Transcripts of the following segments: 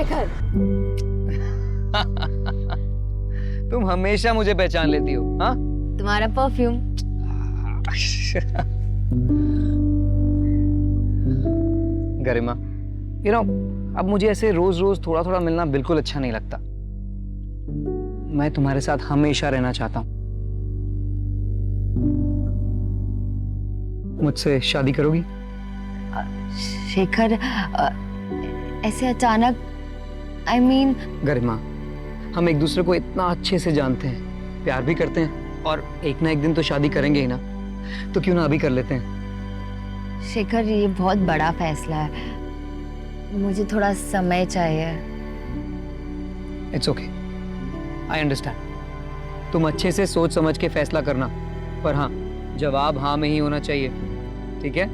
शेखर। तुम हमेशा मुझे पहचान लेती हो, हाँ? तुम्हारा परफ्यूम। गरिमा, अब मुझे ऐसे रोज रोज थोड़ा थोड़ा मिलना बिल्कुल अच्छा नहीं लगता। मैं तुम्हारे साथ हमेशा रहना चाहता हूँ। मुझसे शादी करोगी? शेखर, ऐसे अचानक, I mean... गरिमा, हम एक दूसरे को इतना अच्छे से जानते हैं, प्यार भी करते हैं, और एक ना एक दिन तो शादी करेंगे ही ना, तो क्यों ना अभी कर लेते हैं? शेखर, ये बहुत बड़ा फैसला है, मुझे थोड़ा समय चाहिए। It's okay, I understand. तुम अच्छे से सोच समझ के फैसला करना, पर हाँ, जवाब हाँ में ही होना चाहिए, ठीक है?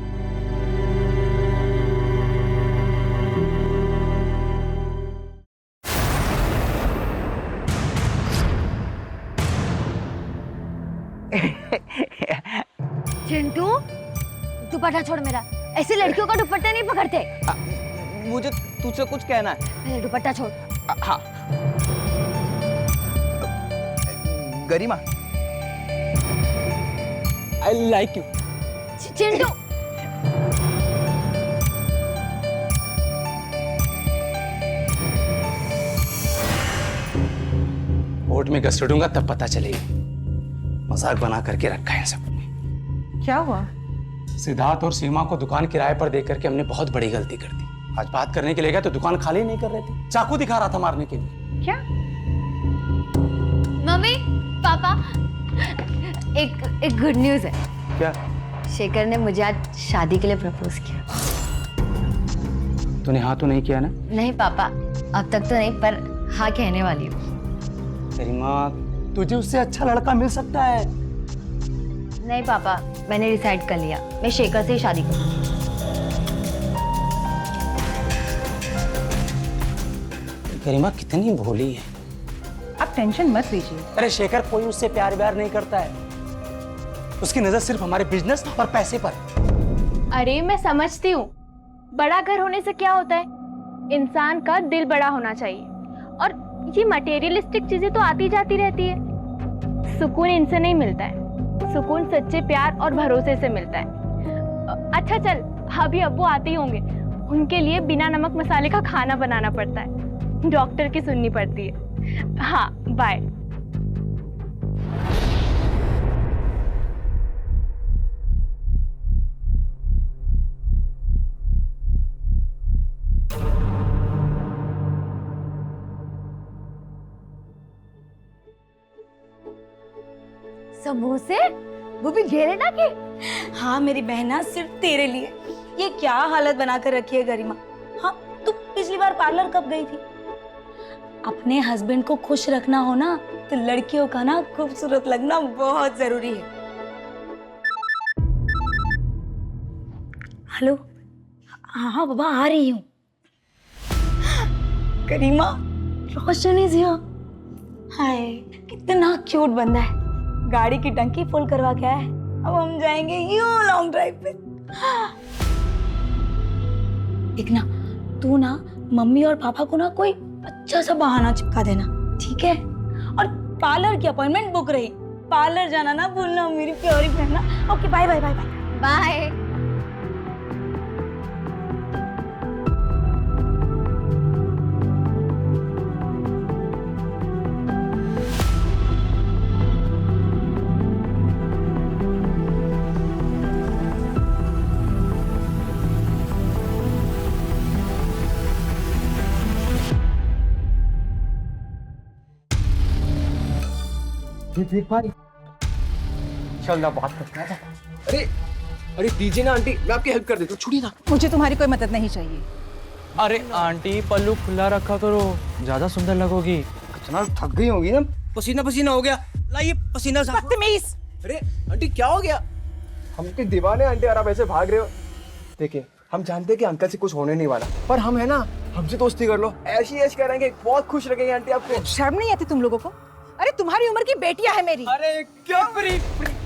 चिंटू, दुपट्टा छोड़ मेरा। ऐसे लड़कियों का दुपट्टा नहीं पकड़ते। मुझे तुझसे कुछ कहना है। पहले दुपट्टा छोड़। हाँ। Garima, I like you. Chintu, court में घसीटूंगा तब पता चलेगा। मजाक बना करके रखा है सबने। क्या हुआ? सिद्धार्थ और सीमा को दुकान किराए पर दे करके हमने बहुत बड़ी गलती कर दी। आज बात करने के लिए गया तो दुकान खाली नहीं कर रहे थे, चाकू दिखा रहा था मारने के लिए। क्या? मम्मी, पापा, एक गुड न्यूज है। क्या? शेखर ने मुझे आज शादी के लिए प्रपोज किया। तूने हाँ तो नहीं किया ना? नहीं पापा, अब तक तो नहीं, पर हाँ कहने वाली हूँ। गरिमा, तुझे उससे अच्छा लड़का मिल सकता है। नहीं पापा, मैंने डिसाइड कर लिया, मैं शेखर से ही शादी करूँगी। गरिमा कितनी भोली है। आप टेंशन मत लीजिए। अरे शेखर कोई उससे प्यार व्यार नहीं करता है, उसकी नजर सिर्फ हमारे बिजनेस और पैसे पर है। अरे मैं समझती हूँ, बड़ा घर होने से क्या होता है, इंसान का दिल बड़ा होना चाहिए, और ये मटेरियलिस्टिक चीजें तो आती जाती रहती है। सुकून इनसे नहीं मिलता है, सुकून सच्चे प्यार और भरोसे से मिलता है। अच्छा चल, अभी अब्बू आते ही होंगे, उनके लिए बिना नमक मसाले का खाना बनाना पड़ता है, डॉक्टर की सुननी पड़ती है। हाँ, बाय। समोसे, वो भी घेरे के। हाँ मेरी बहना, सिर्फ तेरे लिए। ये क्या हालत बना कर रखी है गरिमा। हाँ, तू पिछली बार पार्लर कब गई थी? अपने हस्बैंड को खुश रखना हो ना, तो लड़कियों का ना खूबसूरत लगना बहुत जरूरी है। हेलो, हाँ बाबा, आ रही हूँ। गरिमा, रोशन इज हियर। हाय, कितना क्यूट बंदा है। गाड़ी की टंकी फुल करवा के आया है। अब हम जाएंगे यूं लॉन्ग ड्राइव पे। एक ना, तू ना मम्मी और पापा को ना कोई अच्छा सा बहाना चिपका देना, ठीक है? और पार्लर की अपॉइंटमेंट बुक रही, पार्लर जाना ना भूलना मेरी प्यारी बहना। Okay, bye bye bye bye bye. भाई चल ना, बात करते हैं। अरे अरे दीजिए ना आंटी, मैं आपकी हेल्प कर देता हूँ, छुड़िए ना। मुझे तुम्हारी कोई मदद नहीं चाहिए। अरे आंटी, पल्लू खुला रखा करो, ज्यादा सुंदर लगोगी। इतना थक गई होगी ना, पसीना पसीना हो गया, लाइए पसीना साफ। बदतमीज। अरे आंटी क्या हो गया? हम के दीवाने आंटी, और आप ऐसे भाग रहे हो। देखिए, हम जानते हैं कि अंकल से कुछ होने नहीं वाला, पर हम है ना, हमसे दोस्ती कर लो, ऐसी ऐश करेंगे, बहुत खुश लगेंगे आंटी आपको। शर्म नहीं आती तुम लोगों को? अरे तुम्हारी उम्र की बेटियां है मेरी। अरे क्या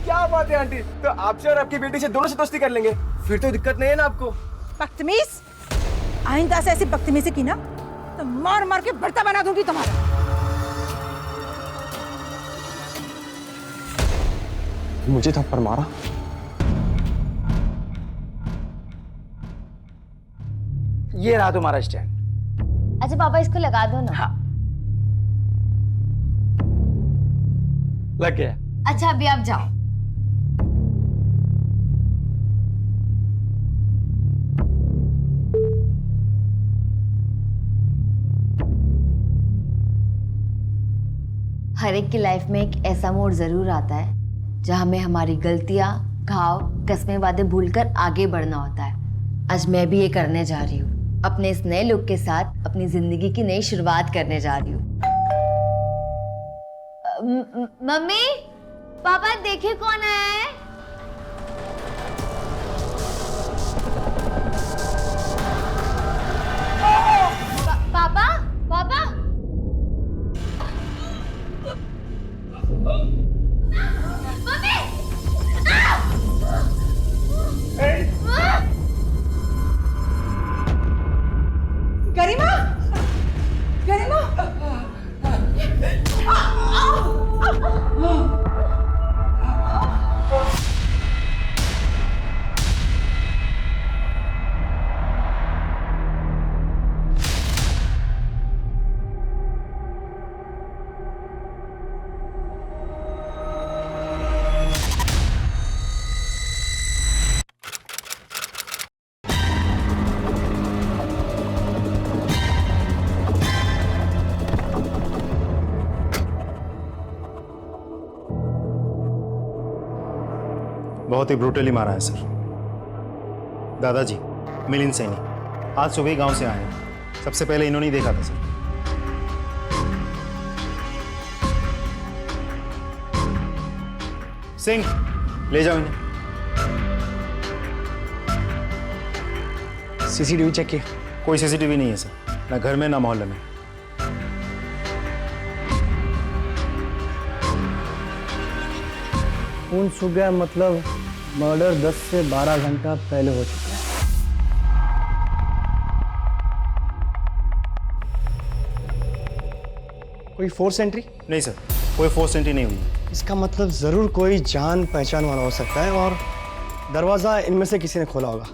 क्या बात है आंटी, तो आपसे और आपकी बेटी से दोनों से दोस्ती कर लेंगे, फिर तो दिक्कत नहीं है ना आपको। बदतमीज, आइंदा से ऐसी बदतमीजी की ना तो मार मार के भरता बना दूंगी तुम्हारा। मुझे थप्पड़ मारा? ये रहा तुम्हारा स्टैंड। अच्छा पापा इसको लगा दो ना। हाँ लग गया। अच्छा अभी आप जाओ। हर एक की लाइफ में एक ऐसा मोड़ जरूर आता है जहां हमें हमारी गलतियां, घाव, कस्में, वादे भूलकर आगे बढ़ना होता है। आज मैं भी ये करने जा रही हूँ। अपने इस नए लुक के साथ अपनी जिंदगी की नई शुरुआत करने जा रही हूँ। मम्मी, पापा देखिए कौन आया है। पापा, पापा। मम्मी! गरिमा, गरिमा, बहुत ही ब्रूटली मारा है सर। दादाजी मिलिंद सैनी आज सुबह ही गांव से आए हैं। सबसे पहले इन्होंने ही देखा था सर। सिंह ले जाओ इन्हें। सीसीटीवी चेक किया? कोई सीसीटीवी नहीं है सर, ना घर में ना मोहल्ले में। खून सूख गया मतलब मर्डर 10 से 12 घंटा पहले हो चुका है। कोई फोर्स एंट्री? नहीं सर, कोई फोर्स एंट्री नहीं हुई है। इसका मतलब जरूर कोई जान पहचान वाला हो सकता है और दरवाजा इनमें से किसी ने खोला होगा,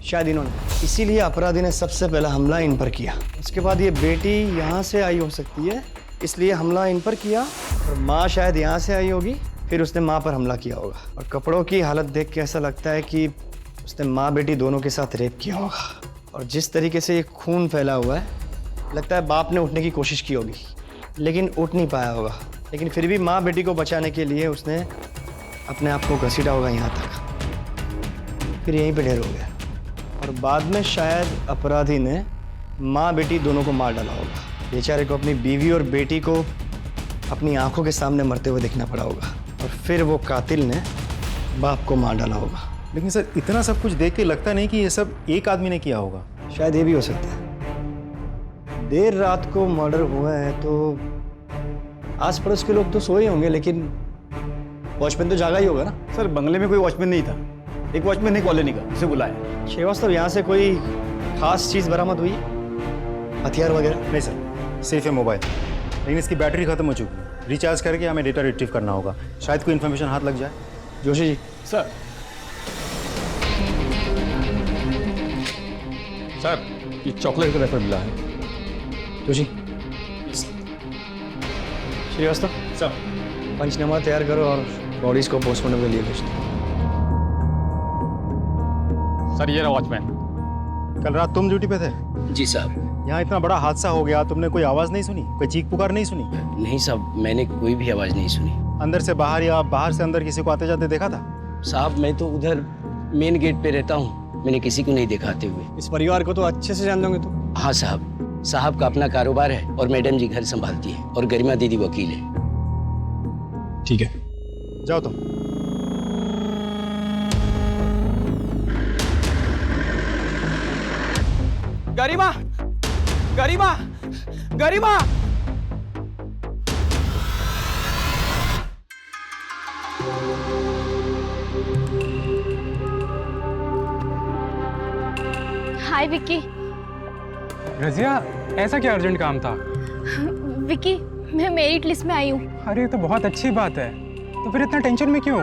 शायद इन्होंने। इसीलिए अपराधी ने सबसे पहला हमला इन पर किया। उसके बाद ये बेटी यहाँ से आई हो सकती है, इसलिए हमला इन पर किया। और माँ शायद यहाँ से आई होगी, फिर उसने माँ पर हमला किया होगा। और कपड़ों की हालत देख के ऐसा लगता है कि उसने माँ बेटी दोनों के साथ रेप किया होगा। और जिस तरीके से ये खून फैला हुआ है, लगता है बाप ने उठने की कोशिश की होगी लेकिन उठ नहीं पाया होगा। लेकिन फिर भी माँ बेटी को बचाने के लिए उसने अपने आप को घसीटा होगा यहाँ तक, फिर यहीं पे ढेर हो गया। और बाद में शायद अपराधी ने माँ बेटी दोनों को मार डाला होगा। बेचारे को अपनी बीवी और बेटी को अपनी आंखों के सामने मरते हुए देखना पड़ा होगा और फिर वो कातिल ने बाप को मार डाला होगा। लेकिन सर इतना सब कुछ देख के लगता नहीं कि ये सब एक आदमी ने किया होगा। शायद ये भी हो सकता है। देर रात को मर्डर हुआ है तो आस पड़ोस के लोग तो सोए होंगे, लेकिन वॉचमैन तो जागा ही होगा ना। सर बंगले में कोई वॉचमैन नहीं था, एक वॉचमैन ने कॉलोनी का उसे बुलाया। श्रीवास्तव, यहाँ से कोई खास चीज़ बरामद हुई, हथियार वगैरह? नहीं सर, सिर्फ है मोबाइल, लेकिन इसकी बैटरी खत्म हो चुकी है। रिचार्ज करके हमें डेटा रिट्रीव करना होगा, शायद कोई इन्फॉर्मेशन हाथ लग जाए। जोशी जी। सर सर ये चॉकलेट का रेफर मिला है। जोशी। श्रीवास्तव सर, पंचनामा तैयार करो और बॉडीज को पोस्टमार्टम के लिए भेज दो। सर ये रहा वॉचमैन। कल रात तुम ड्यूटी पे थे? जी साहब। यहाँ इतना बड़ा हादसा हो गया, तुमने कोई आवाज़ नहीं सुनी, कोई चीख पुकार नहीं सुनी? नहीं साहब, मैंने कोई भी आवाज़ नहीं सुनी। अंदर से बाहर या बाहर से अंदर किसी को आते जाते देखा था? साहब मैं तो उधर मेन गेट पे रहता हूँ, मैंने किसी को नहीं देखा आते हुए। इस परिवार को तो अच्छे से जान दोगे तुम? हाँ साहब, साहब का अपना कारोबार है और मैडम जी घर संभालती है और गरिमा दीदी वकील है। ठीक है, जाओ तुम। गरिमा, गरिमा, गरिमा। हाय विक्की। रजिया, ऐसा क्या अर्जेंट काम था? विकी, मैं मेरिट लिस्ट में आई हूँ। अरे तो बहुत अच्छी बात है, तो फिर इतना टेंशन में क्यों?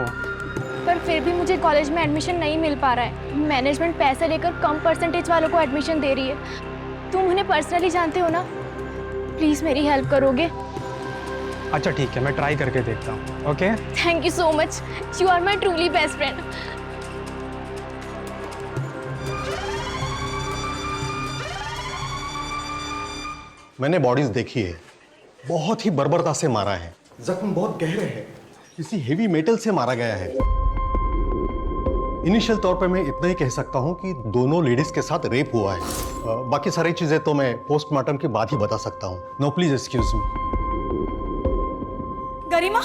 पर फिर भी मुझे कॉलेज में एडमिशन नहीं मिल पा रहा है। मैनेजमेंट पैसे लेकर कम परसेंटेज वालों को एडमिशन दे रही है। तुम उन्हें पर्सनली जानते हो ना, प्लीज़ मेरी हेल्प करोगे? अच्छा ठीक है, मैं ट्राई करके देखता हूँ। Okay, thank you so much, you are my truly best friend. मैंने बॉडीज देखी है, बहुत ही बर्बरता से मारा है, जख्म बहुत गहरे हैं, किसी हेवी मेटल से मारा गया है। इनिशियल तौर पे मैं इतना ही कह सकता हूँ कि दोनों लेडीज के साथ रेप हुआ है। बाकी सारी चीजें तो मैं पोस्टमार्टम के बाद ही बता सकता हूँ। No please excuse me. Garima,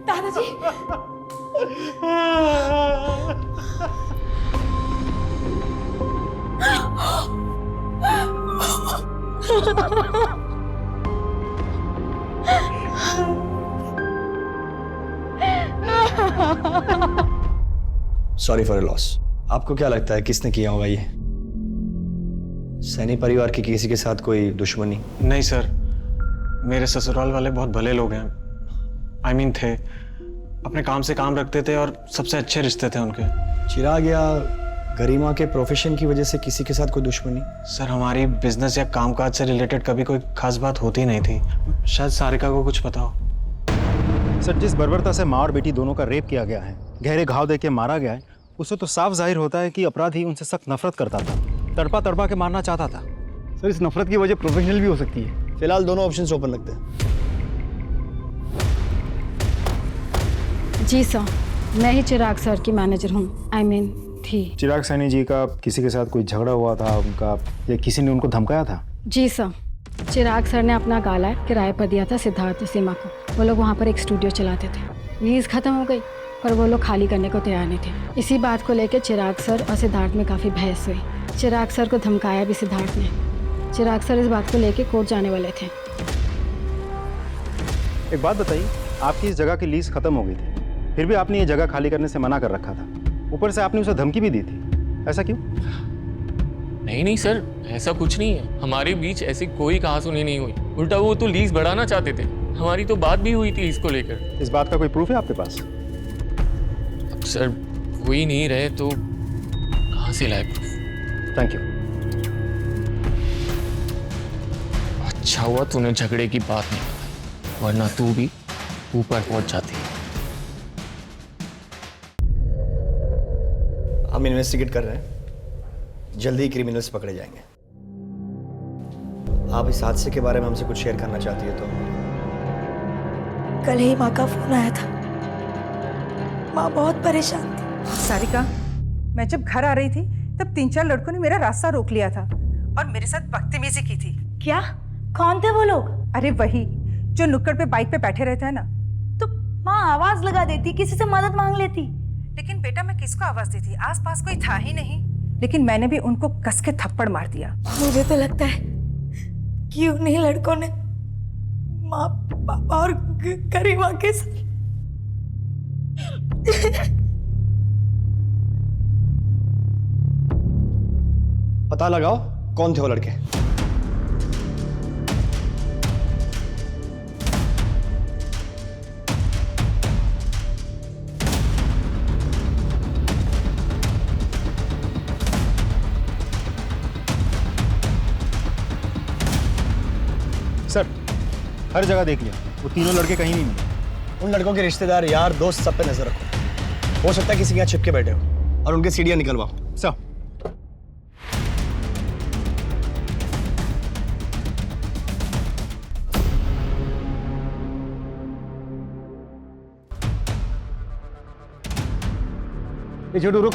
दादाजी। Sorry for loss. आपको क्या लगता है किसने किया होगा ये? सैनी परिवार की किसी के साथ कोई दुश्मनी? नहीं सर, मेरे ससुराल वाले बहुत भले लोग हैं। I mean थे, अपने काम से काम रखते थे और सबसे अच्छे रिश्ते थे उनके। चिराग या गरिमा के प्रोफेशन की वजह से किसी के साथ कोई दुश्मनी? सर हमारी बिजनेस या कामकाज से रिलेटेड कभी कोई खास बात होती नहीं थी। शायद सारिका को कुछ पता हो। सर, जिस बर्बरता से माँ और बेटी दोनों का रेप किया गया है, गहरे घाव देके मारा गया है, उससे तो साफ जाहिर होता है कि अपराधी उनसे सख्त नफरत करता था, तड़पा तड़पा के मारना चाहता था। सर, इस नफरत की वजह प्रोफेशनल भी हो सकती है। फिलहाल दोनों ऑप्शंस ओपन रखते हैं। जी सर, मैं ही चिराग सर की मैनेजर हूँ। थी। चिराग सैनी जी का किसी के साथ कोई झगड़ा हुआ था उनका, या किसी ने उनको धमकाया था? जी सर, चिराग सर ने अपना गाला किराए पर दिया था सिद्धार्थ और सीमा को। वो लोग वहाँ पर एक स्टूडियो चलाते थे। लीज खत्म हो गई पर वो लोग खाली करने को तैयार नहीं थे। इसी बात को लेकर चिराग सर और सिद्धार्थ में काफ़ी बहस हुई। चिराग सर को धमकाया भी सिद्धार्थ ने। चिराग सर इस बात को लेकर कोर्ट जाने वाले थे। एक बात बताइए, आपकी इस जगह की लीज खत्म हो गई थी, फिर भी आपने ये जगह खाली करने से मना कर रखा था। ऊपर से आपने उसे धमकी भी दी थी, ऐसा क्यों? नहीं सर, ऐसा कुछ नहीं है। हमारे बीच ऐसी कोई कहासुनी नहीं हुई। उल्टा वो तो लीज बढ़ाना चाहते थे। हमारी तो बात भी हुई थी इसको लेकर। इस बात का कोई प्रूफ है आपके पास? अब सर हो ही नहीं रहे तो कहाँ से लाए प्रूफ? Thank you. अच्छा हुआ तूने झगड़े की बात नहीं बताई, वरना तू भी ऊपर पहुंच जाती। हम इन्वेस्टिगेट कर रहे हैं, जल्दी ही क्रिमिनल्स पकड़े जाएंगे। आप इस हादसे के बारे में हमसे कुछ शेयर करना चाहती है तो? कल ही माँ का फोन आया था। माँ बहुत परेशान थी। सारिका, मैं जब घर आ रही थी तब 3-4 लड़कों ने मेरा रास्ता रोक लिया था और मेरे साथ बदतमीजी की थी। क्या? कौन थे वो लोग? अरे वही जो नुक्कड़ पे बाइक पे बैठे रहते हैं ना। तो माँ आवाज लगा देती, किसी से मदद मांग लेती। लेकिन बेटा मैं किसको आवाज देती, आसपास कोई था ही नहीं। लेकिन मैंने भी उनको कस के थप्पड़ मार दिया। मुझे तो लगता है कि उन्हीं लड़कों ने माँ, पापा और गरिमा के साथ पता लगाओ कौन थे वो लड़के। सर, हर जगह देख लिया, वो तीनों लड़के कहीं नहीं मिले। उन लड़कों के रिश्तेदार, यार, दोस्त सब पे नजर रखो। हो सकता है किसी के यहाँ छिपके बैठे हो, और उनके सीढ़ियाँ निकलवाओ। सर, ये छोटू रुक,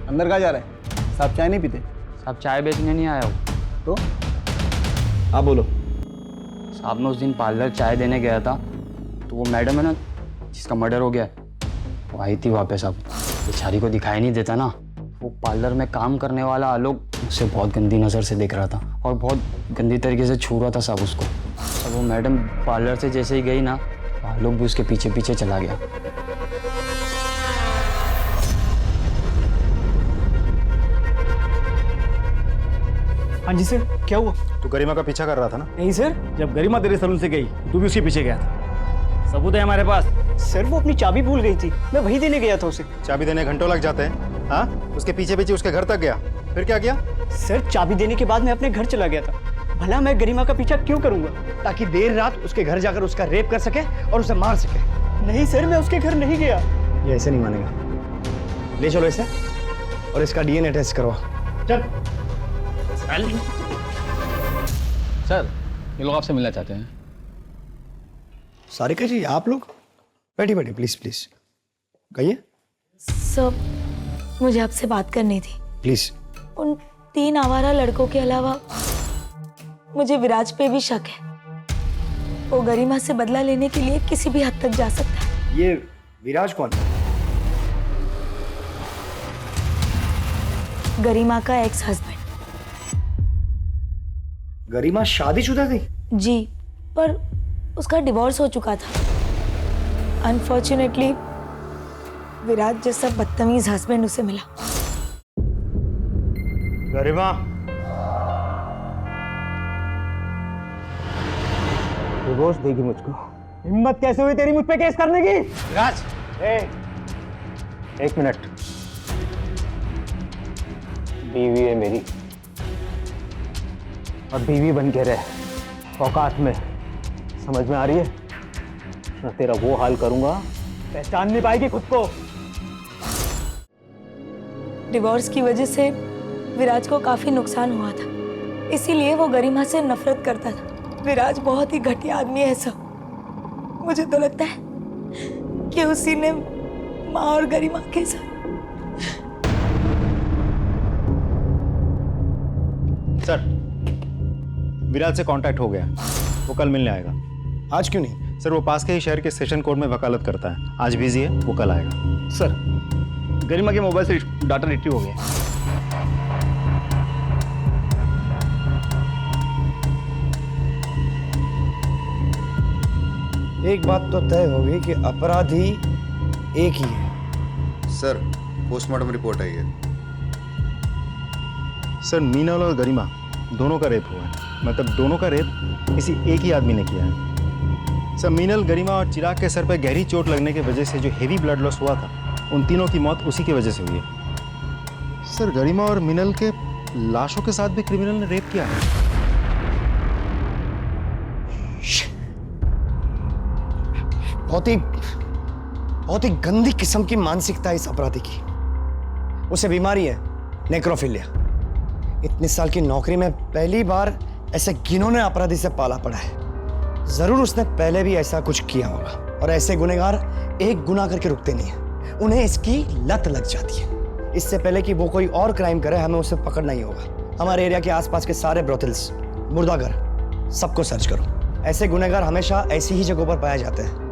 अंदर कहाँ जा रहे हैं? साहब चाय नहीं पीते? साहब चाय बेचने नहीं आया हूँ। तो आप बोलो। साहब मैं उस दिन पार्लर चाय देने गया था, तो वो मैडम है ना जिसका मर्डर हो गया, वो आई थी वहाँ पे। साहब बेचारी को दिखाई नहीं देता ना, वो पार्लर में काम करने वाला आलोक उसे बहुत गंदी नज़र से देख रहा था और बहुत गंदी तरीके से छू रहा था साहब उसको। और वो मैडम पार्लर से जैसे ही गई ना, आलोक भी उसके पीछे पीछे चला गया। हाँ जी सर, क्या हुआ? तू गरिमा का पीछा कर रहा था ना? नहीं सर, जब गरिमा तेरे सलून से गई तू भी उसके पीछे गया था। सबूत है हमारे पास। सर वो अपनी चाबी भूल गई थी, मैं वही देने गया था उसे। चाबी देने घंटों लग जाते हैं। हाँ, उसके पीछे पीछे उसके घर तक गया, फिर क्या किया? सर चाबी देने के बाद मैं अपने घर चला गया था। भला मैं गरिमा का पीछा क्यों करूंगा? ताकि देर रात उसके घर जाकर उसका रेप कर सके और उसे मार सके। नहीं सर, मैं उसके घर नहीं गया। ये ऐसे नहीं मानेगा। ले चलो इसे और इसका डीएनए टेस्ट करवा। चल। सर, ये लोग आपसे मिलना चाहते हैं। सारिका जी, आप लोग बैठिए बैठिए, प्लीज प्लीज कहिए। सर, मुझे आपसे बात करनी थी। प्लीज। उन 3 आवारा लड़कों के अलावा मुझे विराज पे भी शक है। वो गरिमा से बदला लेने के लिए किसी भी हद तक जा सकता है। ये विराज कौन है? गरिमा का एक्स हस्बैंड। गरिमा शादीशुदा थी? जी, पर उसका डिवोर्स हो चुका था। अनफॉर्चुनेटली विराज जैसा बदतमीज हस्बैंड उसे मिला। गरिमा, डिवोर्स देगी मुझको? हिम्मत कैसे हुई तेरी मुझ पे केस करने की? राज, एक मिनट। बीवी है मेरी, और बीवी बन के रहे औकात में। समझ में आ रही है ना? तेरा वो हाल करूंगा, पहचान नहीं पाएगी खुद को। डिवोर्स की वजह से विराज को काफी नुकसान हुआ था, इसीलिए वो गरिमा से नफरत करता था। विराज बहुत ही घटिया आदमी है सर। मुझे तो लगता है कि उसी ने माँ और गरिमा के साथ। सर, विराज से कांटेक्ट हो गया, वो कल मिलने आएगा। आज क्यों नहीं? सर, वो पास के ही शहर के सेशन कोर्ट में वकालत करता है। आज बिजी है, वो कल आएगा। सर, गरिमा के मोबाइल से डाटा रिट्रीव हो गया। एक बात तो तय होगी कि अपराधी एक ही है। सर, पोस्टमार्टम रिपोर्ट आई है। सर, मीनल और गरिमा दोनों का रेप हुआ है। मतलब दोनों का रेप किसी एक ही आदमी ने किया है। सर, मीनल, गरिमा और चिराग के सर पर गहरी चोट लगने की वजह से जो हेवी ब्लड लॉस हुआ था, उन तीनों की मौत उसी की वजह से हुई है। सर, गरिमा और मीनल के लाशों के साथ भी क्रिमिनल ने रेप किया है। बहुत ही गंदी किस्म की मानसिकता है इस अपराधी की। उसे बीमारी है, नेक्रोफिलिया। इतने साल की नौकरी में पहली बार ऐसे घिनौने अपराधी से पाला पड़ा है। जरूर उसने पहले भी ऐसा कुछ किया होगा, और ऐसे गुनहगार एक गुनाह करके रुकते नहीं हैं, उन्हें इसकी लत लग जाती है। इससे पहले कि वो कोई और क्राइम करे, हमें उसे पकड़ना ही होगा। हमारे एरिया के आसपास के सारे ब्रोथल्स, मुर्दाघर, सबको सर्च करो। ऐसे गुनहगार हमेशा ऐसी ही जगहों पर पाए जाते हैं।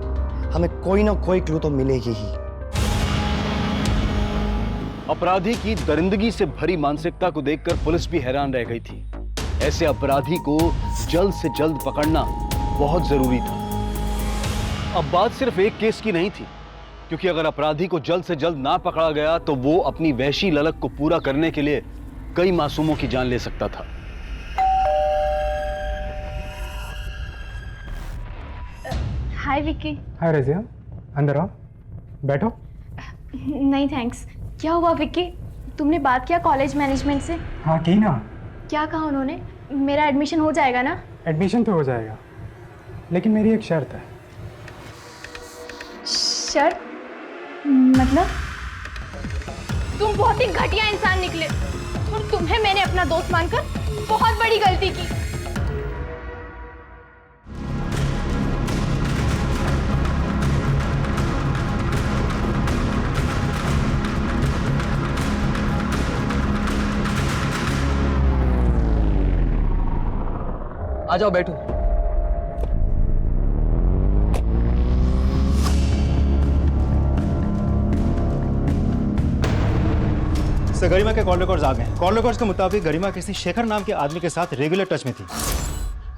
हमें कोई ना कोई क्लू तो मिलेगी ही। अपराधी की दरिंदगी से भरी मानसिकता को देखकर पुलिस भी हैरान रह गई थी। ऐसे अपराधी को जल्द से जल्द पकड़ना बहुत जरूरी था। अब बात सिर्फ एक केस की नहीं थी, क्योंकि अगर अपराधी को जल्द से जल्द ना पकड़ा गया तो वो अपनी वहशी ललक को पूरा करने के लिए कई मासूमों की जान ले सकता था। हाय विक्की। हाय रज़िया, अंदर आओ, बैठो। नहीं थैंक्स। क्या हुआ विक्की, तुमने बात किया कॉलेज मैनेजमेंट से? हाँ की ना। क्या कहा उन्होंने? मेरा एडमिशन हो जाएगा ना? एडमिशन तो हो जाएगा, लेकिन मेरी एक शर्त है। शर्त? मतलब? तुम बहुत ही घटिया इंसान निकले, और तुम्हें मैंने अपना दोस्त मानकर बहुत बड़ी गलती की। आ जाओ, बैठो। सर, गरिमा के कॉल रिकॉर्ड्स आ गए। कॉल रिकॉर्ड्स के मुताबिक गरिमा किसी शेखर नाम के आदमी के साथ रेगुलर टच में थी।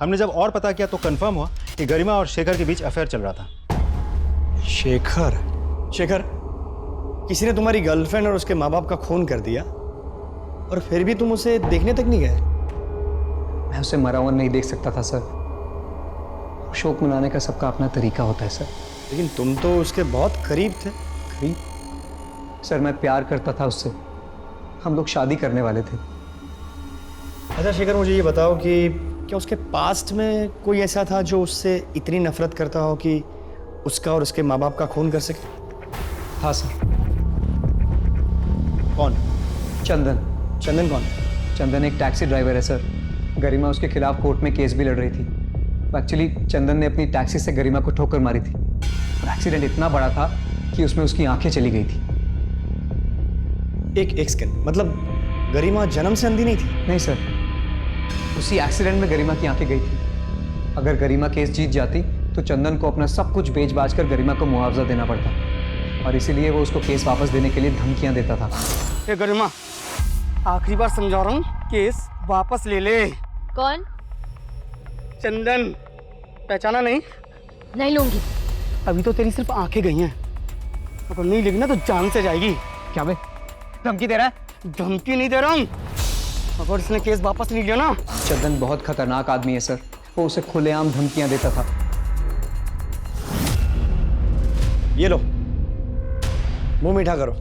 हमने जब और पता किया तो कंफर्म हुआ कि गरिमा और शेखर के बीच अफेयर चल रहा था। शेखर? शेखर, किसी ने तुम्हारी गर्लफ्रेंड और उसके माँ बाप का खून कर दिया, और फिर भी तुम उसे देखने तक नहीं गए? मैं उसे मरा हुआ नहीं देख सकता था सर। शोक मनाने का सबका अपना तरीका होता है सर। लेकिन तुम तो उसके बहुत करीब थे। करीब? सर मैं प्यार करता था उससे, हम लोग शादी करने वाले थे। अच्छा शेखर, मुझे ये बताओ कि क्या उसके पास्ट में कोई ऐसा था जो उससे इतनी नफरत करता हो कि उसका और उसके माँ बाप का खून कर सके? हाँ सर। कौन? चंदन। चंदन कौन? चंदन एक टैक्सी ड्राइवर है सर। गरिमा उसके खिलाफ कोर्ट में केस भी लड़ रही थी। एक्चुअली चंदन ने अपनी टैक्सी से गरिमा को ठोकर मारी थी और एक्सीडेंट इतना बड़ा था कि उसमें उसकी आंखें चली गई थी। एक सेकंड, मतलब गरिमा जन्म से अंधी नहीं थी? नहीं सर, उसी एक्सीडेंट में गरिमा की आंखें गई थी। अगर गरिमा केस जीत जाती तो चंदन को अपना सब कुछ बेच बाच कर गरिमा को मुआवजा देना पड़ता और इसीलिए वो उसको केस वापस देने के लिए धमकियां देता था। ए गरिमा, आखिरी बार समझा रहा हूँ, केस वापस ले ले। कौन? चंदन, पहचाना नहीं? नहीं लूंगी। अभी तो तेरी सिर्फ आंखें गई हैं, अगर नहीं लेगी ना तो जान से जाएगी। क्या बे, धमकी दे रहा है? धमकी नहीं दे रहा हूँ, अगर इसने केस वापस नहीं लिया ना। चंदन बहुत खतरनाक आदमी है सर, वो उसे खुलेआम धमकियां देता था। ये लो, मुंह मीठा करो।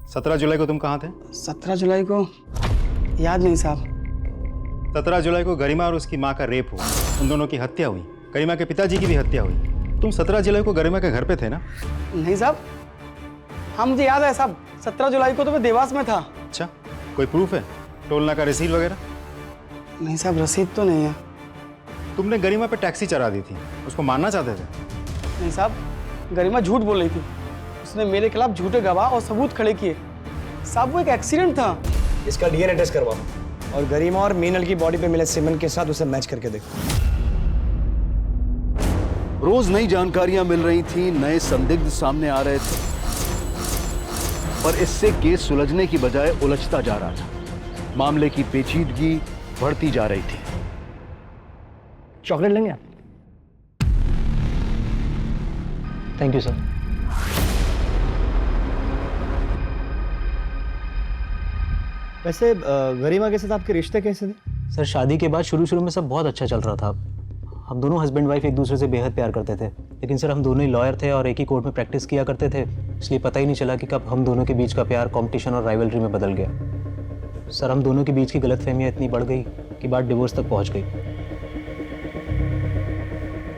17 जुलाई को तुम कहाँ थे? 17 जुलाई को याद नहीं साहब। 17 जुलाई को गरिमा और उसकी माँ का रेप हुआ, उन दोनों की हत्या हुई, गरिमा के पिताजी की भी हत्या हुई। तुम 17 जुलाई को गरिमा के घर पे थे ना? नहीं साहब, हाँ मुझे याद है साहब, 17 जुलाई को तो मैं देवास में था। अच्छा, कोई प्रूफ है? टोलना का रसीद वगैरह? नहीं साहब, रसीद तो नहीं है। तुमने गरिमा पे टैक्सी चढ़ा दी थी, उसको मारना चाहते थे? नहीं साहब, गरिमा झूठ बोल रही थी, उसने मेरे खिलाफ झूठे गवाह और सबूत खड़े किए। साहब वो एक एक्सीडेंट था। इसका डीएनए टेस्ट करवाओ और गरिमा और मीनल की बॉडी पे मिले सीमेंट के साथ उसे मैच करके देखो। रोज नई जानकारियां मिल रही थी, नए संदिग्ध सामने आ रहे थे और इससे केस सुलझने की बजाय उलझता जा रहा था। मामले की पेचीदगी बढ़ती जा रही थी। चॉकलेट लेंगे आप? Thank you sir. वैसे गरिमा के साथ आपके रिश्ते कैसे थे? सर शादी के बाद शुरू में सब बहुत अच्छा चल रहा था। हम दोनों हस्बैंड वाइफ एक दूसरे से बेहद प्यार करते थे, लेकिन सर हम दोनों ही लॉयर थे और एक ही कोर्ट में प्रैक्टिस किया करते थे, इसलिए पता ही नहीं चला कि कब हम दोनों के बीच का प्यार कंपटीशन और राइवलरी में बदल गया। सर हम दोनों के बीच की गलतफहमियां इतनी बढ़ गई कि बात डिवोर्स तक पहुंच गई।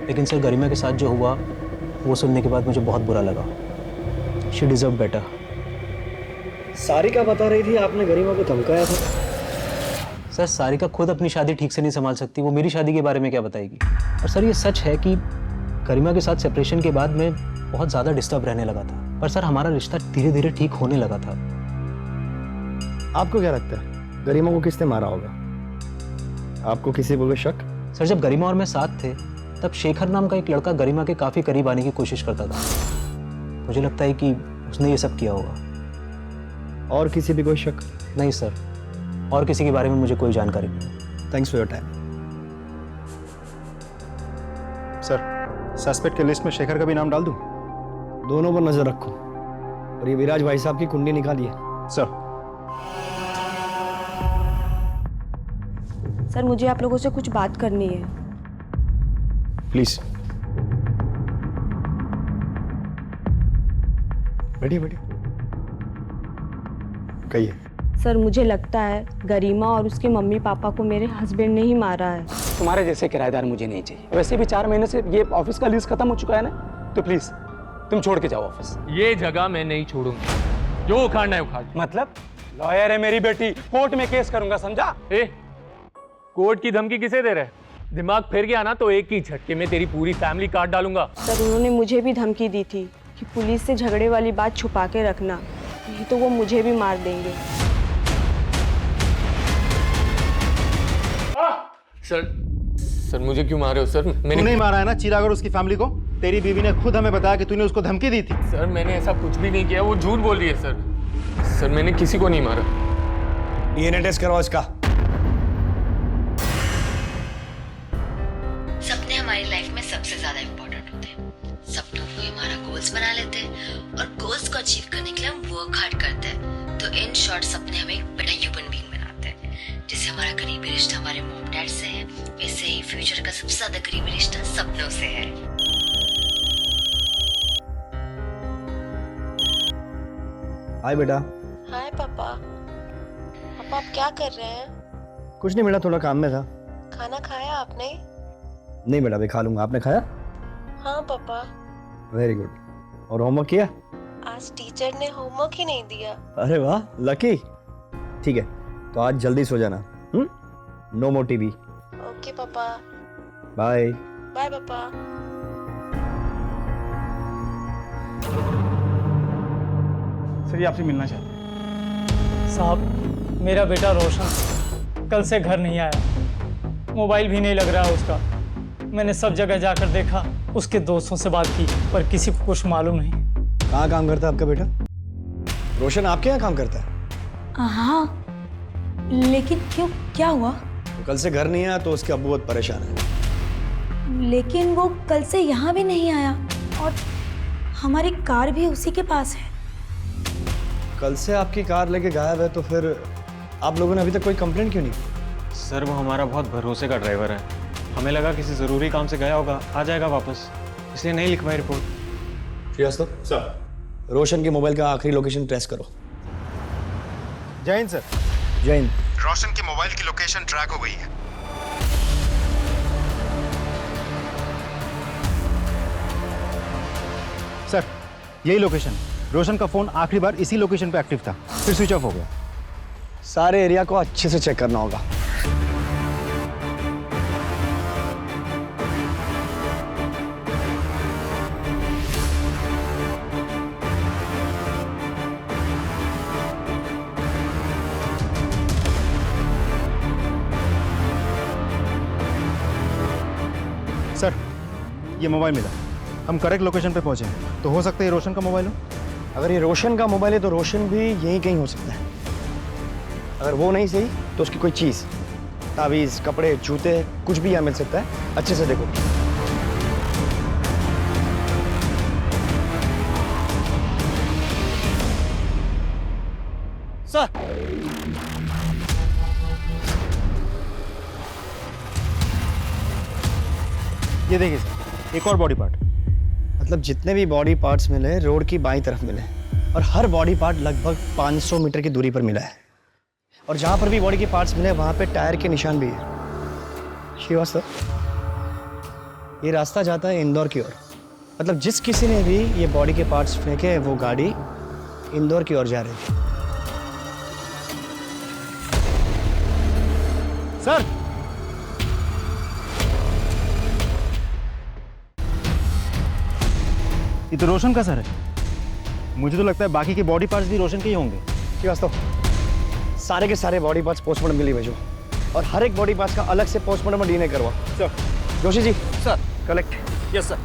लेकिन सर गरिमा के साथ जो हुआ वो सुनने के बाद मुझे बहुत बुरा लगा। She deserve better. सारिका बता रही थी आपने गरिमा को धमकाया था। सर सारिका खुद अपनी शादी ठीक से नहीं संभाल सकती, वो मेरी शादी के बारे में क्या बताएगी। और सर ये सच है कि गरिमा के साथ सेपरेशन के बाद मैं बहुत ज़्यादा डिस्टर्ब रहने लगा था, पर सर हमारा रिश्ता धीरे धीरे ठीक होने लगा था। आपको क्या लगता है गरिमा को किसने मारा होगा? आपको किसी पर शक? सर जब गरिमा और मैं साथ थे तब शेखर नाम का एक लड़का गरिमा के काफ़ी करीब आने की कोशिश करता था। मुझे लगता है कि उसने ये सब किया होगा। और किसी भी कोई शक? नहीं सर, और किसी के बारे में मुझे कोई जानकारी नहीं। Thanks for your time. Sir suspect के लिस्ट में शेखर का भी नाम डाल दूं? दोनों पर नजर रखो और ये विराज भाई साहब की कुंडली निकालिए। सर। सर मुझे आप लोगों से कुछ बात करनी है। प्लीज बैठिए बैठिए, कहिए। सर मुझे लगता है गरिमा और उसके मम्मी पापा को मेरे हस्बैंड ने ही मारा है। तुम्हारे जैसे किराएदार मुझे नहीं चाहिए। वैसे भी 4 महीने से ये ऑफिस का लीज खत्म हो चुका है ना, तो प्लीज तुम छोड़ के जाओ ऑफिस। ये जगह मैं नहीं छोड़ूंगा, जो उखाड़ना है उखाड़। मतलब लॉयर है मेरी बेटी, कोर्ट में केस करूंगा, समझा? कोर्ट की धमकी किसे दे रहे? दिमाग फिर गया ना तो एक ही झटके में तेरी पूरी फैमिली काट डालूंगा। सर उन्होंने मुझे भी धमकी दी थी कि पुलिस से झगड़े वाली बात छुपा के रखना, नहीं तो वो मुझे भी मार देंगे। सर मुझे क्यों मारे हो सर? मैंने नहीं मारा है ना चिराग और उसकी फैमिली को। तेरी बीवी ने खुद हमें बताया कि तूने उसको धमकी दी थी। सर मैंने ऐसा कुछ भी नहीं किया, वो झूठ बोल रही है सर। सर मैंने किसी को नहीं मारा। डीएनए टेस्ट करवाओ इसका। सपने हमारी लाइफ में सबसे ज्यादा इम्पोर्टेंट होते हैं। सपनों को हमारा गोल्स बना लेते हैं और गोल्स को अचीव करने के लिए हम वर्क हार्ड करते हैं। तो इन शॉर्ट सपने हमें बड़ा हमारा करीबी रिश्ता हमारे मॉम डैड से है, वैसे ही फ्यूचर का सबसे ज्यादा करीबी रिश्ता सपनों से है। हाय बेटा। हाय पापा। पापा आप क्या कर रहे हैं? कुछ नहीं बेटा, थोड़ा काम में था। खाना खाया आपने? नहीं बेटा, अभी खा लूंगा। आपने खाया? हाँ पापा। Very good. और होमवर्क किया? आज टीचर ने होमवर्क ही नहीं दिया। अरे वाह, लकी। ठीक है, तो आज जल्दी सो जाना। No more TV. ओके पापा। बाय। बाय पापा। सर, ये आपसे मिलना चाहते हैं। साहब, मेरा बेटा रोशन कल से घर नहीं आया, मोबाइल भी नहीं लग रहा है उसका। मैंने सब जगह जाकर देखा, उसके दोस्तों से बात की, पर किसी को कुछ मालूम नहीं। कहाँ काम करता है आपका बेटा? रोशन आपके यहाँ काम करता है? हाँ, लेकिन क्यों, क्या हुआ? तो कल से घर नहीं आया तो उसके अब्बू बहुत परेशान है। लेकिन वो कल से यहाँ भी नहीं आया और हमारी कार भी उसी के पास है। कल से आपकी कार लेके गायब है, तो फिर आप लोगों ने अभी तक कोई कंप्लेंट क्यों नहीं की? सर वो हमारा बहुत भरोसे का ड्राइवर है, हमें लगा किसी ज़रूरी काम से गया होगा, आ जाएगा वापस, इसलिए नहीं लिखवाई रिपोर्ट। श्रीवास्तव सर, रोशन के मोबाइल का आखिरी लोकेशन ट्रेस करो। जय हिंद सर। जय हिंद। रोशन की मोबाइल की लोकेशन ट्रैक हो गई है। सर, यही लोकेशन। रोशन का फोन आखिरी बार इसी लोकेशन पे एक्टिव था, फिर स्विच ऑफ हो गया। सारे एरिया को अच्छे से चेक करना होगा। सर, ये मोबाइल मिला, हम करेक्ट लोकेशन पे पहुंचे हैं, तो हो सकता है ये रोशन का मोबाइल हो। अगर ये रोशन का मोबाइल है तो रोशन भी यहीं कहीं हो सकता है। अगर वो नहीं सही तो उसकी कोई चीज़, तावीज़, कपड़े, जूते, कुछ भी यहाँ मिल सकता है। अच्छे से देखो। सर, ये देखिए सर, एक और बॉडी पार्ट। मतलब जितने भी बॉडी पार्ट्स मिले रोड की बाईं तरफ मिले, और हर बॉडी पार्ट लगभग 500 मीटर की दूरी पर मिला है। और जहाँ पर भी बॉडी के पार्ट्स मिले वहाँ पे टायर के निशान भी है। श्रीवास्तव, ये रास्ता जाता है इंदौर की ओर। मतलब जिस किसी ने भी ये बॉडी के पार्ट्स फेंके, वो गाड़ी इंदौर की ओर जा रही थी। सर, ये तो रोशन का सर है। मुझे तो लगता है बाकी के बॉडी पार्ट्स भी रोशन के ही होंगे। श्रीवास्तव, सारे के सारे बॉडी पार्ट्स पोस्टमार्टम के लिए भेजो, और हर एक बॉडी पार्ट्स का अलग से पोस्टमार्टम डीएनए करवाओ। Sir. Joshi ji. Sir. Collect. Yes sir.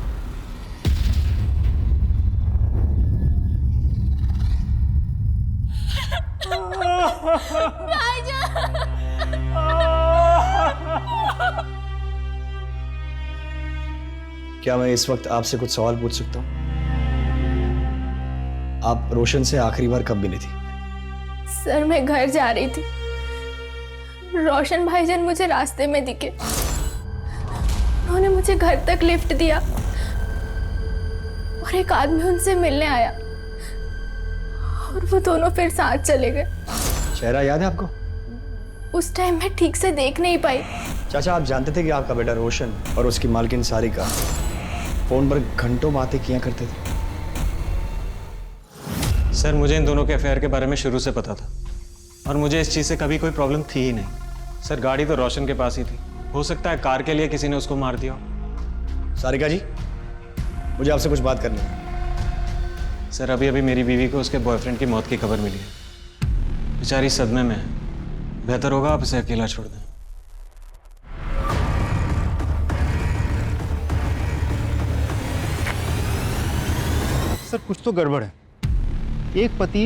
क्या मैं इस वक्त आपसे कुछ सवाल पूछ सकता हूँ? आप रोशन से आखिरी बार कब मिली थी? सर, मैं घर जा रही थी, रोशन भाईजान मुझे रास्ते में दिखे। उन्होंने मुझे घर तक लिफ्ट दिया और एक आदमी उनसे मिलने आया और वो दोनों फिर साथ चले गए। चेहरा याद है आपको? उस टाइम मैं ठीक से देख नहीं पाई। चाचा, आप जानते थे कि आपका बेटा रोशन और उसकी मालकिन सारिका फोन पर घंटों बातें किया करते थे? सर मुझे इन दोनों के अफेयर के बारे में शुरू से पता था, और मुझे इस चीज़ से कभी कोई प्रॉब्लम थी ही नहीं। सर गाड़ी तो रोशन के पास ही थी, हो सकता है कार के लिए किसी ने उसको मार दिया हो। सारिका जी, मुझे आपसे कुछ बात करनी है। सर अभी अभी मेरी बीवी को उसके बॉयफ्रेंड की मौत की खबर मिली है, बेचारी सदमे में है, बेहतर होगा आप इसे अकेला छोड़ दें। सर, कुछ तो गड़बड़ है। एक पति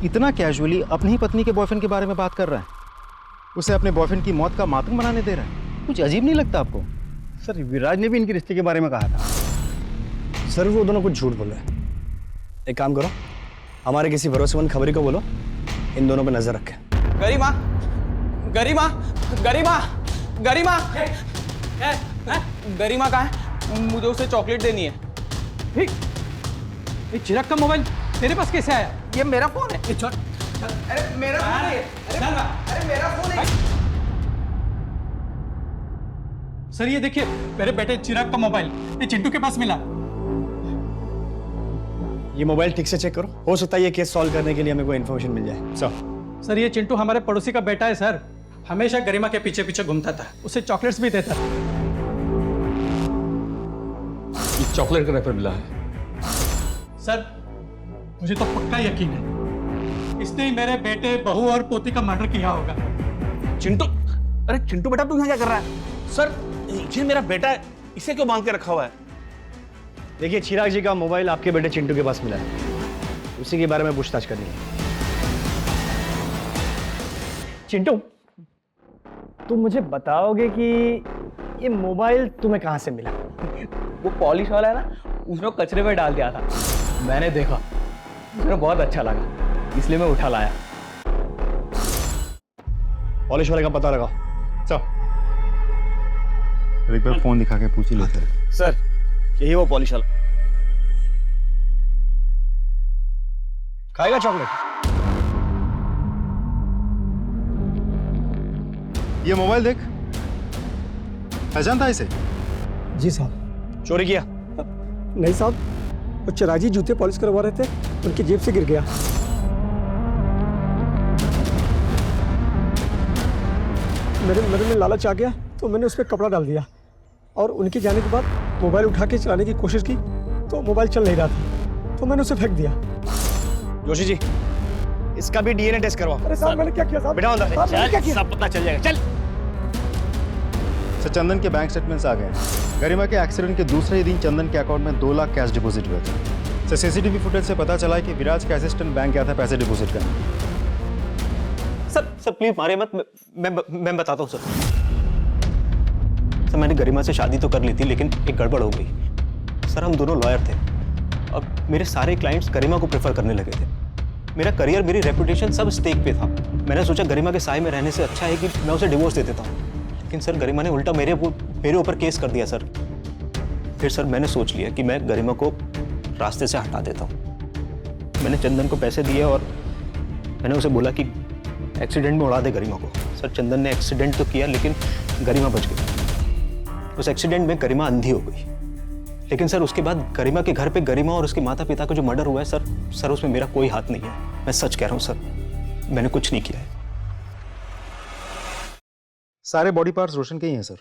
इतना कैजुअली अपनी ही पत्नी के बॉयफ्रेंड के बारे में बात कर रहा है, उसे अपने बॉयफ्रेंड की मौत का मातम बनाने दे रहा है। कुछ अजीब नहीं लगता आपको? सर, विराज ने भी इनके रिश्ते के बारे में कहा था। सर, वो दोनों कुछ झूठ बोल रहे हैं। एक काम करो, हमारे किसी भरोसेमंद खबरी को बोलो, इन दोनों पे नजर रखें। गरिमा गरिमा गरिमा गरिमा कहाँ है? मुझे उसे चॉकलेट देनी है। ये चिराग का मोबाइल तेरे पास कैसे आया? ये मेरा फोन है। अरे मेरा फोन है। अरे मेरा फोन है। सर ये देखिए, मेरे बेटे चिराग का मोबाइल ये चिंटू के पास मिला। ये मोबाइल ठीक से चेक करो, हो सकता है ये केस सॉल्व करने के लिए हमें कोई इन्फॉर्मेशन मिल जाए। सर ये चिंटू हमारे पड़ोसी का बेटा है सर, हमेशा गरिमा के पीछे पीछे घूमता था, उसे चॉकलेट्स भी देता। ये चॉकलेट का रैपर मिला है। सर मुझे तो पक्का यकीन है इसने ही मेरे बेटे, बहू और पोती का मर्डर किया होगा। चिंटू, अरे चिंटू बेटा तू यहाँ क्या कर रहा है? सर ये मेरा बेटा है, इसे क्यों बांध के रखा हुआ है? देखिए चिराग जी का मोबाइल आपके बेटे चिंटू के पास मिला है, उसी के बारे में पूछताछ करनी है। चिंटू, तुम मुझे बताओगे कि ये मोबाइल तुम्हें कहाँ से मिला? वो पॉलिश वाला है ना, उसने कचरे में डाल दिया था, मैंने देखा, मुझे बहुत अच्छा लगा, इसलिए मैं उठा लाया। पॉलिश वाले का पता लगाओ। चल एक बार फोन दिखा के पूछ ही लेते हैं। सर यही वो पॉलिश वाला। खाएगा चॉकलेट? ये मोबाइल देख, पहचान था इसे? जी साहब। चोरी किया? नहीं साहब, वो चिराजी जूते पॉलिश करवा रहे थे, उनकी जेब से गिर गया। मेरे में लालच आ गया तो मैंने उस पर कपड़ा डाल दिया और उनके जाने के बाद मोबाइल उठा के चलाने की कोशिश की तो मोबाइल चल नहीं रहा था, तो मैंने उसे फेंक दिया। जोशी जी, इसका भी डीएनए टेस्ट करवाओ। अरे साहब मैंने क्या किया साहब? बेटा अंदर चल, सब पता चल जाएगा। चल। सर चंदन के बैंक स्टेटमेंट्स आ गए हैं। गरिमा के एक्सीडेंट के दूसरे ही दिन चंदन के अकाउंट में 2 लाख कैश डिपॉजिट हुए थे। सर सीसीटीवी फुटेज से पता चला है कि विराज का असिस्टेंट बैंक गया था पैसे डिपॉजिट करने। सर प्लीज मारे मत, मैं बताता हूँ सर। मैंने गरिमा से शादी तो कर ली थी, लेकिन एक गड़बड़ हो गई। सर हम दोनों लॉयर थे, अब मेरे सारे क्लाइंट्स गरिमा को प्रेफर करने लगे थे। मेरा करियर, मेरी रेपुटेशन सब स्टेक पे था। मैंने सोचा गरिमा के साए में रहने से अच्छा है कि मैं उसे डिवोर्स दे देता हूँ, लेकिन सर गरिमा ने उल्टा मेरे ऊपर केस कर दिया सर। फिर सर मैंने सोच लिया कि मैं गरिमा को रास्ते से हटा देता हूँ। मैंने चंदन को पैसे दिए और मैंने उसे बोला कि एक्सीडेंट में उड़ा दे गरिमा को। सर चंदन ने एक्सीडेंट तो किया, लेकिन गरिमा बच गई। उस एक्सीडेंट में गरिमा अंधी हो गई, लेकिन सर उसके बाद गरिमा के घर पे गरिमा और उसके माता पिता का जो मर्डर हुआ है सर उसमें मेरा कोई हाथ नहीं है। मैं सच कह रहा हूँ सर, मैंने कुछ नहीं किया है। सारे बॉडी पार्ट्स रोशन के ही हैं सर।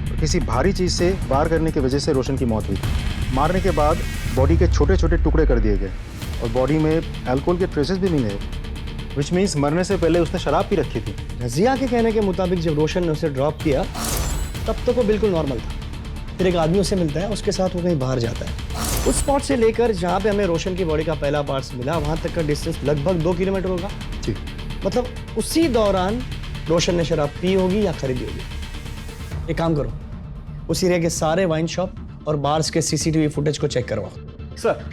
तो किसी भारी चीज से वार करने की वजह से रोशन की मौत हुई थी। मारने के बाद बॉडी के छोटे छोटे टुकड़े कर दिए गए और बॉडी में अल्कोहल के ट्रेसेस भी मिले, विच मीन्स मरने से पहले उसने शराब पी रखी थी। रजिया के कहने के मुताबिक जब रोशन ने उसे ड्रॉप किया तब तक वो बिल्कुल नॉर्मल था। फिर एक आदमी उसे मिलता है, उसके साथ वो कहीं बाहर जाता है। उस स्पॉट से लेकर जहाँ पे हमें रोशन की बॉडी का पहला पार्ट्स मिला, वहाँ तक का डिस्टेंस लगभग 2 किलोमीटर होगा। ठीक, मतलब उसी दौरान रोशन ने शराब पी होगी या खरीदी होगी। एक काम करो, उस एरिया के सारे वाइन शॉप और बार्स के सीसीटीवी फुटेज को चेक करवाओ। सर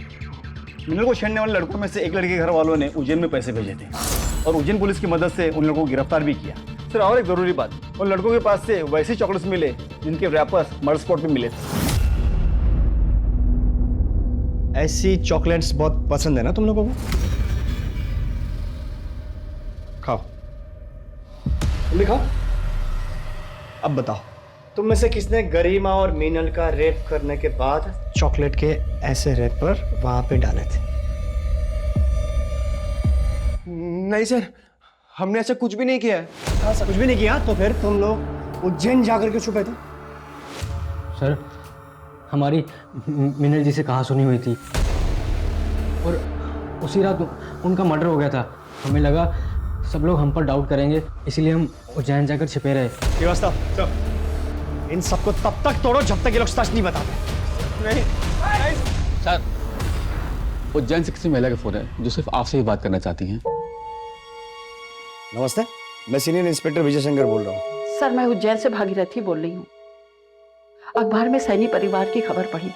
मिनल को छेड़ने वाले लड़कों में से एक लड़के के घर वालों ने उज्जैन में पैसे भेजे थे और उज्जैन पुलिस की मदद से उन लोगों को गिरफ्तार भी किया। सर और एक जरूरी बात, उन लड़कों के पास से वैसे चॉकलेट्स मिले जिनके रैपर्स मर्डर स्पॉट पे मिले थे। ऐसी चॉकलेट्स बहुत पसंद है ना तुम लोगों को? खाओ, जल्दी खाओ। अब बताओ, तुम में से किसने गरिमा और मीनल का रेप करने के बाद चॉकलेट के ऐसे रैपर वहां पे डाले थे? नहीं सर, हमने ऐसा कुछ भी नहीं किया है। ऐसा कुछ भी नहीं किया तो फिर तुम लोग उज्जैन जाकर के छुपे थे? सर हमारी मीनल जी से कहाँ सुनी हुई थी और उसी रात उनका मर्डर हो गया था। हमें लगा सब लोग हम पर डाउट करेंगे, इसीलिए हम उज्जैन जाकर छिपे रहे। व्यवस्था चल, इन सबको तब तक तोड़ो जब तक ये लोग सच नहीं बताते। नहीं सर उज्जैन से किसी महिला का फोन है जो सिर्फ आपसे ही बात करना चाहती हैं। नमस्ते, मैं सीनियर इंस्पेक्टर विजय शंकर बोल रहा हूँ। सर मैं उज्जैन से भागीरथी बोल रही हूँ। अखबार में सैनी परिवार की खबर पढ़ी।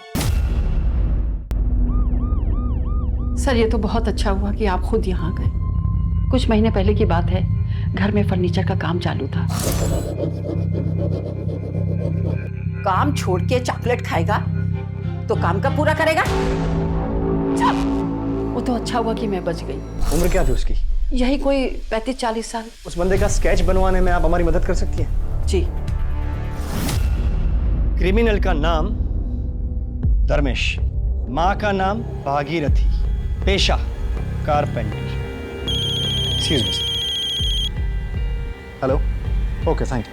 सर ये तो बहुत अच्छा हुआ कि आप खुद यहाँ गए। कुछ महीने पहले की बात है, घर में फर्नीचर का काम चालू था। काम छोड़ के चॉकलेट खाएगा तो काम कब पूरा करेगा? वो तो अच्छा हुआ कि मैं बच गई। उम्र क्या थी उसकी? यही कोई 35-40 साल। उस बंदे का स्केच बनवाने में आप हमारी मदद कर सकती हैं? जी। क्रिमिनल का नाम धर्मेश, माँ का नाम भागीरथी, पेशा carpenter. Excuse me. Hello. Okay, thank you.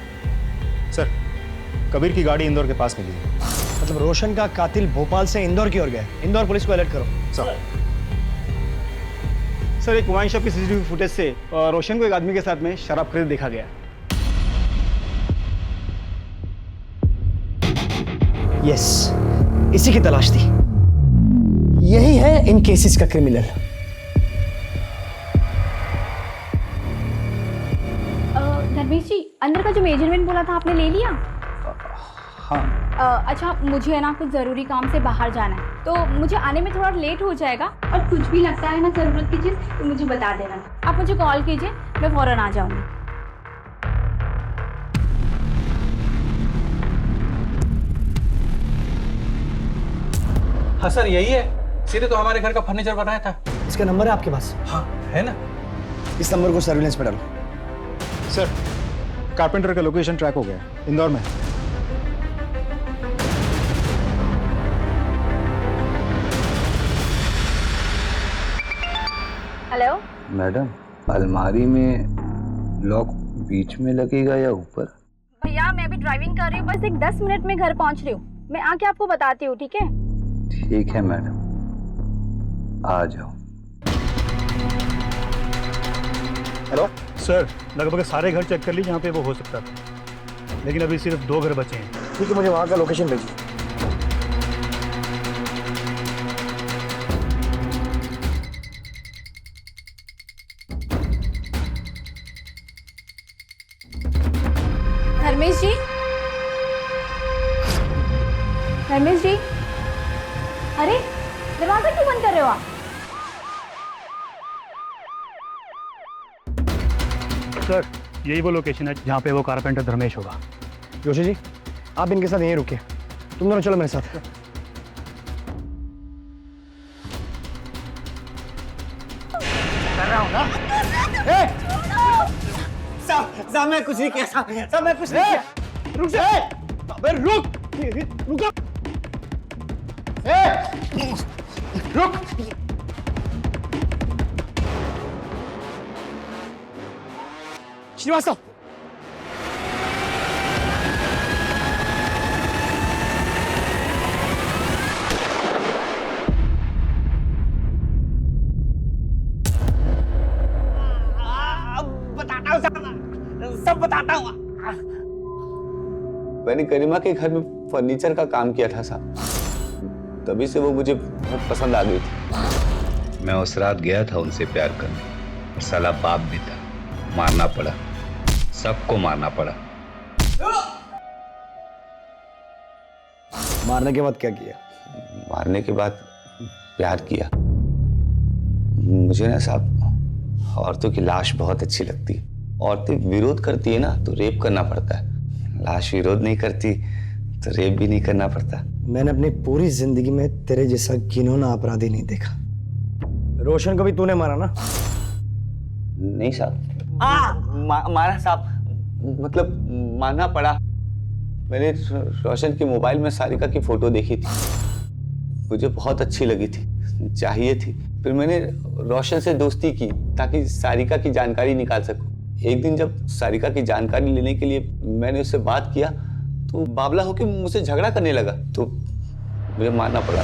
Sir, Kabir की गाड़ी इंदौर के पास मिली है। मतलब रोशन का कातिल भोपाल से इंदौर की ओर गया। इंदौर पुलिस को अलर्ट करो। सर, एक वाइन शॉप की सीसीटीवी फुटेज से रोशन को एक आदमी के साथ में शराब खरीद देखा गया। यस, इसी की तलाश थी। यही है इन केसेस का क्रिमिनल। धर्मेश जी, अंदर का जो मेजरमेंट बोला था आपने ले लिया? हाँ। अच्छा, मुझे ना कुछ ज़रूरी काम से बाहर जाना है, तो मुझे आने में थोड़ा लेट हो जाएगा। और कुछ भी लगता है ना ज़रूरत की चीज़ तो मुझे बता देना। आप मुझे कॉल कीजिए, मैं फ़ौरन आ जाऊँगी। हाँ सर, यही है। सीधे तो हमारे घर का फर्नीचर बनाया था। इसका नंबर है आपके पास? हाँ, है ना। इस नंबर को सर्विलेंस पे डालो। सर, कारपेंटर का लोकेशन ट्रैक हो गया, इंदौर में। हेलो मैडम, अलमारी में लॉक बीच में लगेगा या ऊपर? भैया, मैं अभी ड्राइविंग कर रही हूँ, बस एक 10 मिनट में घर पहुँच रही हूँ। मैं आके आपको बताती हूँ, ठीक है? ठीक है मैडम, आ जाओ। हेलो सर, लगभग सारे घर चेक कर ली जहाँ पे वो हो सकता था, लेकिन अभी सिर्फ 2 घर बचे हैं। ठीक है, मुझे वहाँ का लोकेशन भेजिए। धर्मेश जी, धर्मेश जी, अरे दरवाजा क्यों बंद कर रहे हो आप? सर, यही वो लोकेशन है जहाँ पे वो कारपेंटर धर्मेश होगा। जोशी जी, आप इनके साथ यहीं रुकिए। तुम दोनों चलो मेरे साथ। कर रहा हूँ ना। साहब, मैं कुछ नहीं किया। साहब, मैं कुछ नहीं किया। रुक जा। अबे रुक, रुक जा। रुक। श्रीवास्तव, बताता हूँ साहब, सब बताता हूँ। मैंने गरिमा के घर में फर्नीचर का काम किया था साहब, तभी से वो मुझे बहुत पसंद आ गई थी। मैं उस रात गया था उनसे प्यार करने, और साला बाप भी था, मारना पड़ा, सबको मारना पड़ा। मारने के बाद क्या किया? मारने के बाद प्यार किया। मुझे ना साहब औरतों की लाश बहुत अच्छी लगती है। औरतें विरोध करती है ना तो रेप करना पड़ता है, लाश विरोध नहीं करती तो रेप भी नहीं करना पड़ता। मैंने अपनी पूरी जिंदगी में तेरे जैसा घिनौना अपराधी नहीं देखा। रोशन को भी तूने मारा ना? नहीं साहब। मारा साहब, मतलब मारना पड़ा। मैंने रोशन के मोबाइल में सारिका की फोटो देखी थी, मुझे बहुत अच्छी लगी थी, चाहिए थी। फिर मैंने रोशन से दोस्ती की ताकि सारिका की जानकारी निकाल सकूं। एक दिन जब सारिका की जानकारी लेने के लिए मैंने उससे बात किया तो बावला होकर मुझसे झगड़ा करने लगा, तो मुझे मारना पड़ा।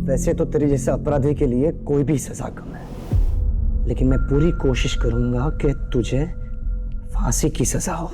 वैसे तो तेरे जैसे अपराधी के लिए कोई भी सजा कम है, लेकिन मैं पूरी कोशिश करूंगा कि तुझे फांसी की सजा हो।